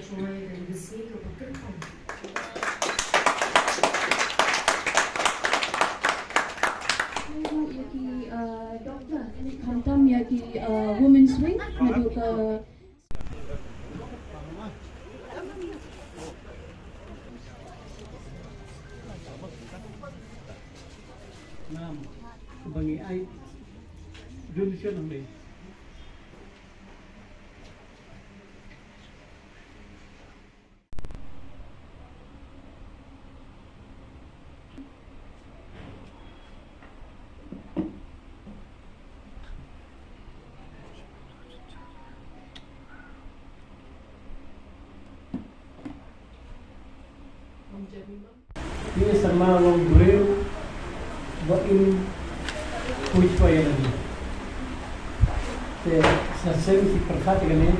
joy dan besi keberkatan. Yaki doktor, hantam yaki women's wing menuju ke Nam bagi ai Indonesia nang dei ini sama wong beliau buatin kuis paya lagi. Saya si perkat ini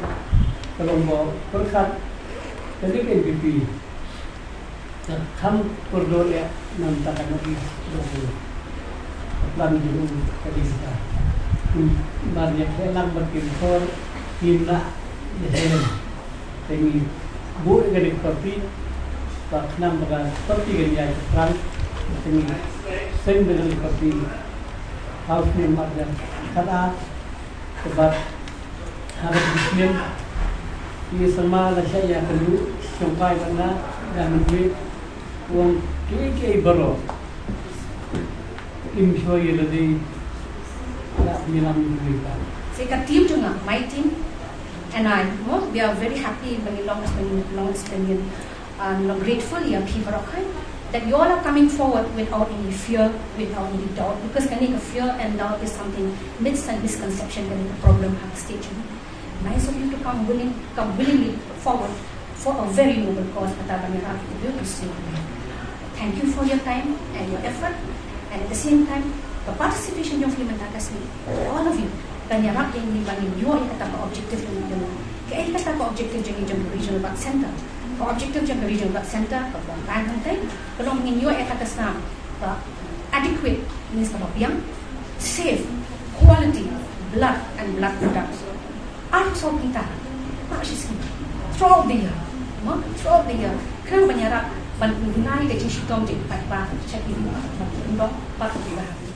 kalau mau perkat jadi NPP. Kam koridor ya nantakan lagi plan dulu tadi kita. Banyak helang berkimpor hina ya ini bu dengan kopi Nam baga seperti gaya perang ini seng dengan seperti house member dan KHA sebab harus disini ini semua lah saya perlu sampai mana dan menjadi uang BUROM tim shoyi lagi tak bilang mereka. Saya tim juga, my team and I, we are very happy when you long experience. And grateful yang people that you all are coming forward without any fear, without any doubt, because fear and doubt is something myths and misconception that is a problem at stage. Nice of you to come willingly forward for a very noble cause. Thank you for your time and your effort, and at the same time, the participation of human all of you. Kanyarap yang dibanding you yang kata objektif yang kaya kata objektif yang regional bank center. Objektif yang regional bank center kebanyakan hantai kalau ingin you kata senam adequate means yang safe quality blood and blood products. Apa soal kita? Masih sih throughout the year, kan penyarap pengguna yang jadi sistem jadi 4 cek ini 4 4